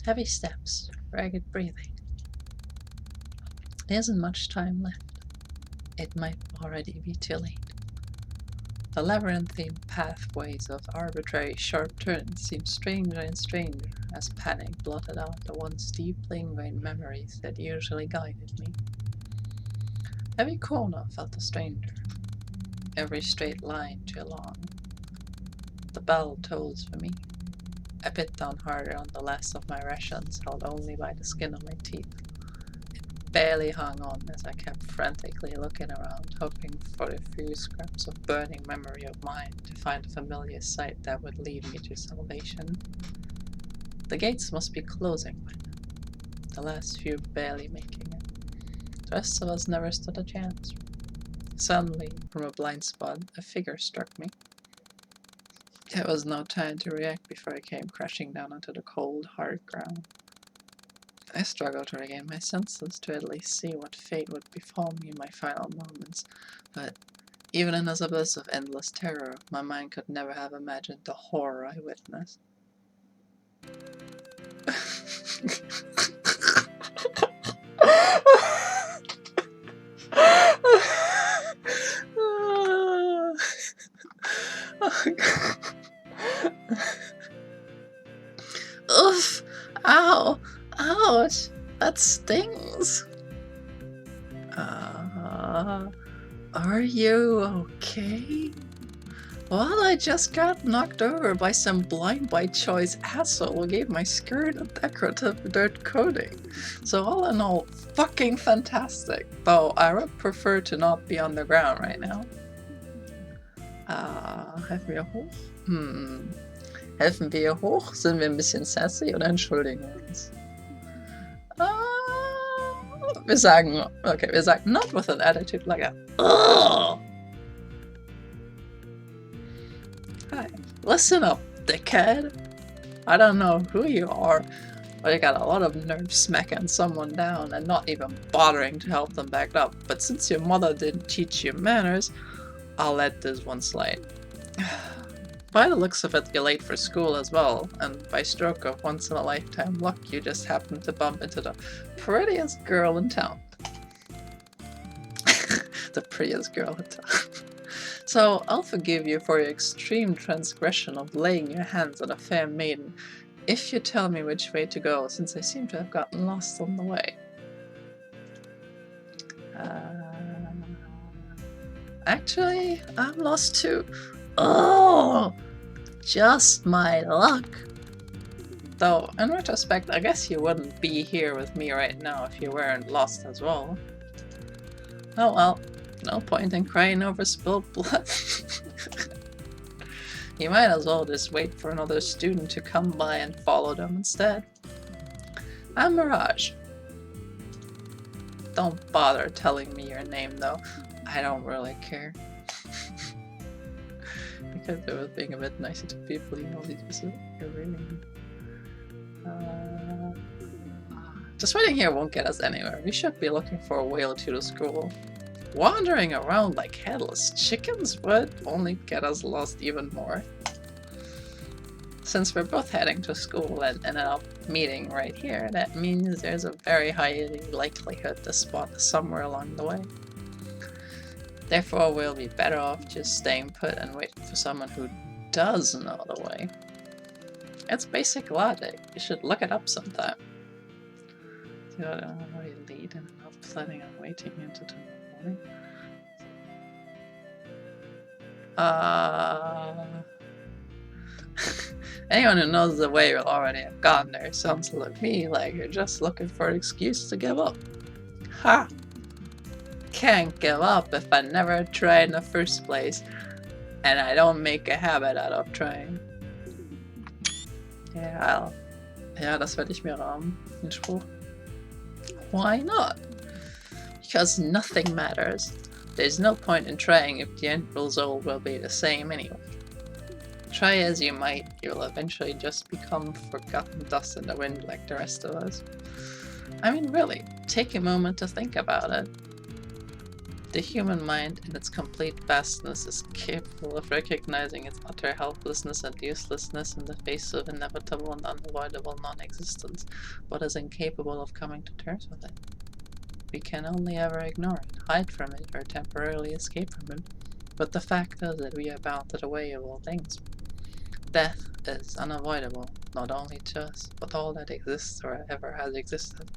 Heavy steps, ragged breathing. There isn't much time left. It might already be too late. The labyrinthine pathways of arbitrary sharp turns seemed stranger and stranger as panic blotted out the once deeply ingrained memories that usually guided me. Every corner felt a stranger, every straight line too long. The bell tolls for me. I bit down harder on the last of my rations, held only by the skin of my teeth. It barely hung on as I kept frantically looking around, hoping for the few scraps of burning memory of mine to find a familiar sight that would lead me to salvation. The gates must be closing by now, the last few barely making it. The rest of us never stood a chance. Suddenly, from a blind spot, a figure struck me. There was no time to react before I came crashing down onto the cold, hard ground. I struggled to regain my senses to at least see what fate would befall me in my final moments, but even in this abyss of endless terror, my mind could never have imagined the horror I witnessed. Oof! Ow! Ouch! That stings! Are you okay? Well, I just got knocked over by some blind by choice asshole who gave my skirt a decorative dirt coating. So all in all, fucking fantastic. Though I would prefer to not be on the ground right now. Helfen wir hoch? Helfen wir hoch? Sind wir ein bisschen sassy oder entschuldigen wir uns? Wir sagen not with an attitude like a Hi, listen up, dickhead. I don't know who you are, but you got a lot of nerve smacking someone down and not even bothering to help them back up. But since your mother didn't teach you manners, I'll let this one slide. By the looks of it, you're late for school as well, and by stroke of once-in-a-lifetime luck, you just happened to bump into the prettiest girl in town. The prettiest girl in town. So I'll forgive you for your extreme transgression of laying your hands on a fair maiden, if you tell me which way to go, since I seem to have gotten lost on the way. Actually, I'm lost too. Oh, just my luck. Though, in retrospect, I guess you wouldn't be here with me right now if you weren't lost as well. Oh well, no point in crying over spilled blood. You might as well just wait for another student to come by and follow them instead. I'm Mirage. Don't bother telling me your name though, I don't really care. Because I was being a bit nicer to people, you know, you're really... Just waiting here won't get us anywhere. We should be looking for a way to the school. Wandering around like headless chickens would only get us lost even more. Since we're both heading to school and ended up meeting right here, that means there's a very high likelihood to spot us somewhere along the way. Therefore, we'll be better off just staying put and waiting for someone who does know the way. It's basic logic. You should look it up sometime. So I don't know where you lead and I'm not planning on waiting until tomorrow morning. Anyone who knows the way will already have gotten there. Sounds to me like you're just looking for an excuse to give up. Ha! Can't give up if I never tried in the first place, and I don't make a habit out of trying. Ja, das werde ich mir rahmen, den Spruch. Why not? Because nothing matters. There's no point in trying if the end result will be the same anyway. Try as you might, you'll eventually just become forgotten dust in the wind like the rest of us. I mean, really, take a moment to think about it. The human mind, in its complete vastness, is capable of recognizing its utter helplessness and uselessness in the face of inevitable and unavoidable non-existence, but is incapable of coming to terms with it. We can only ever ignore it, hide from it, or temporarily escape from it, but the fact is that we are bound to the way of all things. Death is unavoidable, not only to us, but all that exists or ever has existed.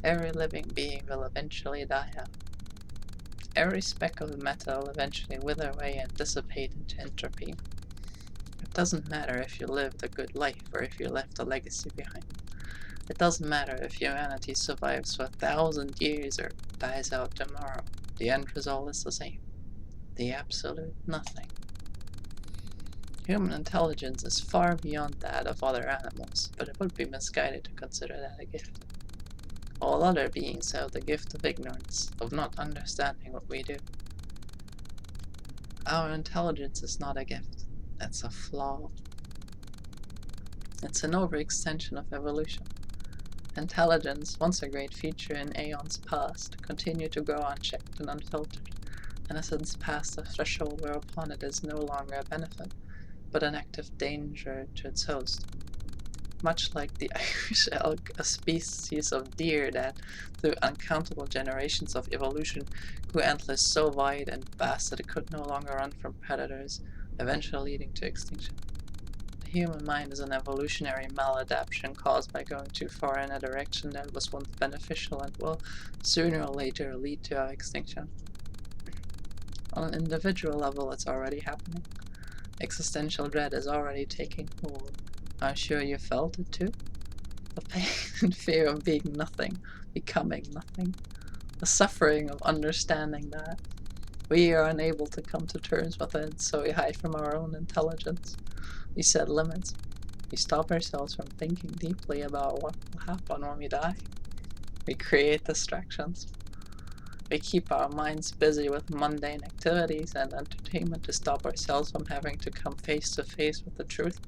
Every living being will eventually die out. Every speck of matter will eventually wither away and dissipate into entropy. It doesn't matter if you lived a good life or if you left a legacy behind. It doesn't matter if humanity survives for 1,000 years or dies out tomorrow. The end result is the same. The absolute nothing. Human intelligence is far beyond that of other animals, but it would be misguided to consider that a gift. All other beings have the gift of ignorance, of not understanding what we do. Our intelligence is not a gift, it's a flaw. It's an overextension of evolution. Intelligence, once a great feature in aeons past, continued to grow unchecked and unfiltered, and has since passed the threshold whereupon it is no longer a benefit, but an active danger to its host. Much like the Irish elk, a species of deer that, through uncountable generations of evolution, grew antlers so wide and vast that it could no longer run from predators, eventually leading to extinction. The human mind is an evolutionary maladaptation caused by going too far in a direction that was once beneficial and will, sooner or later, lead to our extinction. On an individual level, it's already happening. Existential dread is already taking hold. I'm sure you felt it too. The pain and fear of being nothing, becoming nothing. The suffering of understanding that. We are unable to come to terms with it, so we hide from our own intelligence. We set limits. We stop ourselves from thinking deeply about what will happen when we die. We create distractions. We keep our minds busy with mundane activities and entertainment to stop ourselves from having to come face to face with the truth.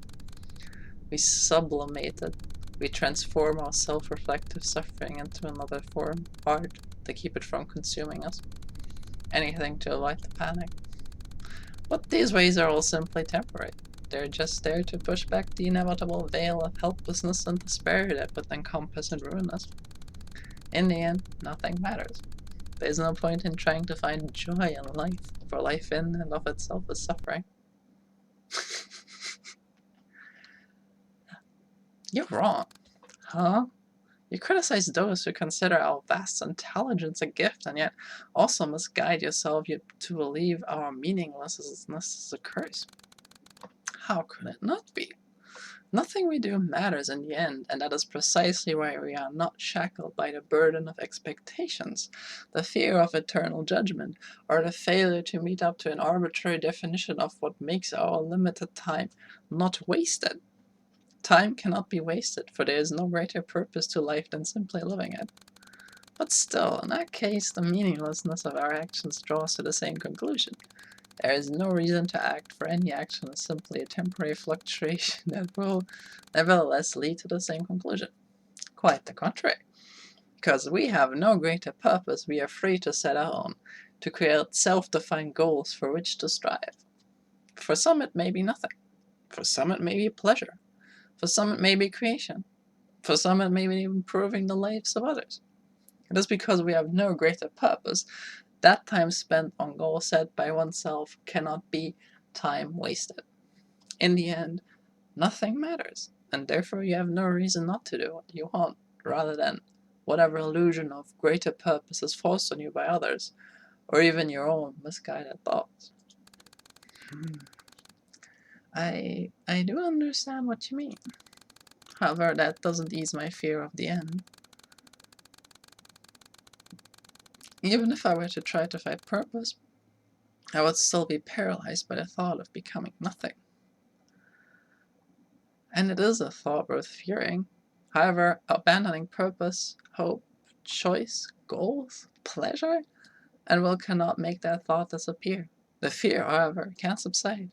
We sublimate it. We transform our self-reflective suffering into another form, art, to keep it from consuming us. Anything to avoid the panic. But these ways are all simply temporary. They're just there to push back the inevitable veil of helplessness and despair that would encompass and ruin us. In the end, nothing matters. There's no point in trying to find joy in life, for life in and of itself is suffering. You're wrong. Huh? You criticize those who consider our vast intelligence a gift and yet also misguide yourself to believe our meaninglessness is a curse. How could it not be? Nothing we do matters in the end, and that is precisely why we are not shackled by the burden of expectations, the fear of eternal judgment, or the failure to meet up to an arbitrary definition of what makes our limited time not wasted. Time cannot be wasted, for there is no greater purpose to life than simply living it. But still, in that case, the meaninglessness of our actions draws to the same conclusion. There is no reason to act, for any action is simply a temporary fluctuation that will nevertheless lead to the same conclusion. Quite the contrary. Because we have no greater purpose, we are free to set our own, to create self-defined goals for which to strive. For some it may be nothing. For some it may be pleasure. For some it may be creation. For some it may be improving the lives of others. It is because we have no greater purpose that time spent on goals set by oneself cannot be time wasted. In the end, nothing matters, and therefore you have no reason not to do what you want, rather than whatever illusion of greater purpose is forced on you by others, or even your own misguided thoughts. I do understand what you mean. However, that doesn't ease my fear of the end. Even if I were to try to find purpose, I would still be paralyzed by the thought of becoming nothing. And it is a thought worth fearing. However, abandoning purpose, hope, choice, goals, pleasure, and will cannot make that thought disappear. The fear, however, can subside.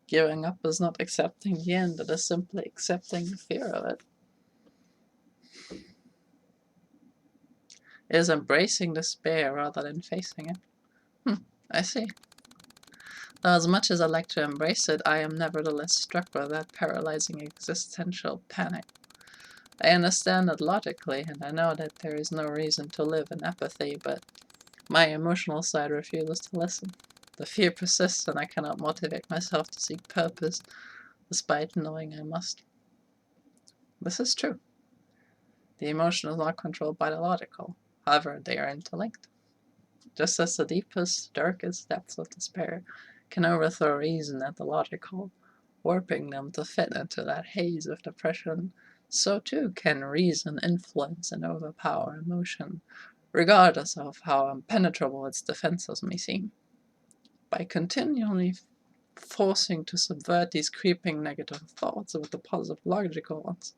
Giving up is not accepting the end, it is simply accepting the fear of it. is embracing despair rather than facing it. I see. Though as much as I like to embrace it, I am nevertheless struck by that paralyzing existential panic. I understand it logically, and I know that there is no reason to live in apathy, but my emotional side refuses to listen. The fear persists, and I cannot motivate myself to seek purpose, despite knowing I must. This is true. The emotion is not controlled by the logical. However, they are interlinked. Just as the deepest, darkest depths of despair can overthrow reason and the logical, warping them to fit into that haze of depression, so too can reason influence and overpower emotion, regardless of how impenetrable its defenses may seem. By continually forcing to subvert these creeping negative thoughts with the positive logical ones,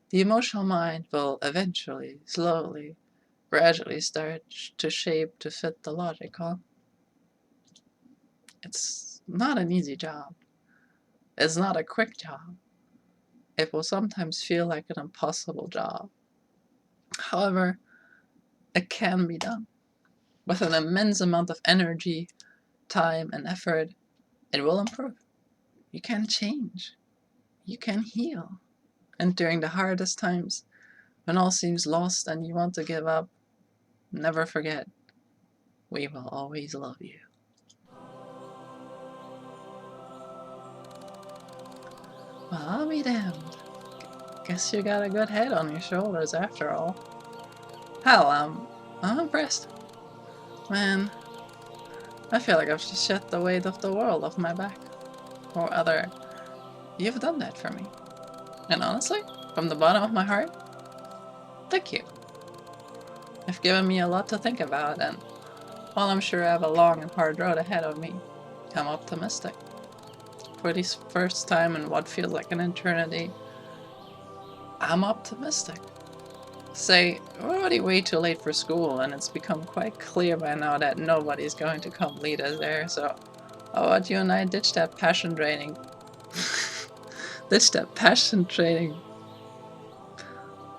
the emotional mind will eventually, slowly, gradually start to shape to fit the logical. It's not an easy job. It's not a quick job. It will sometimes feel like an impossible job. However, it can be done. With an immense amount of energy, time, and effort, it will improve. You can change. You can heal. And during the hardest times, when all seems lost and you want to give up, never forget, we will always love you. Well, I'll be damned. Guess you got a good head on your shoulders after all. Hell, I'm impressed. Man, I feel like I've just shed the weight of the world off my back. Or rather, you've done that for me. And honestly, from the bottom of my heart, thank you. You've given me a lot to think about, and while I'm sure I have a long and hard road ahead of me, I'm optimistic. For this first time in what feels like an eternity, I'm optimistic. Say, we're already way too late for school, and it's become quite clear by now that nobody's going to come lead us there, so how about you and I ditch that passion draining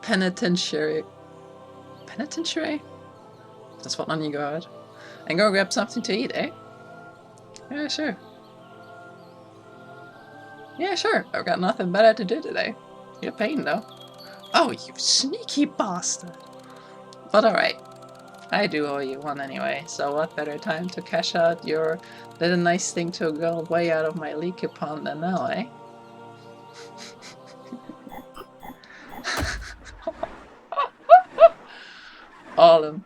penitentiary? Penitentiary? That's what on you go out. And go grab something to eat, eh? Yeah, sure. Yeah, sure. I've got nothing better to do today. You're paying, though. Oh, you sneaky bastard. But alright. I do owe you one anyway, so what better time to cash out your little nice thing to a girl way out of my leaky pond than now, eh? Allem.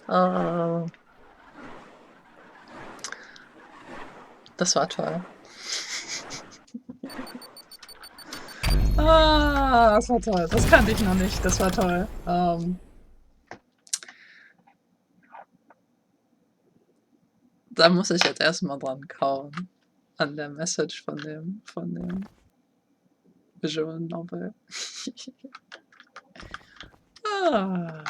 Oh. Das war toll. Ah, das war toll. Das kannte ich noch nicht. Das war toll. Da muss ich jetzt erstmal dran kauen. An der Message von dem Visual Novel. Ah.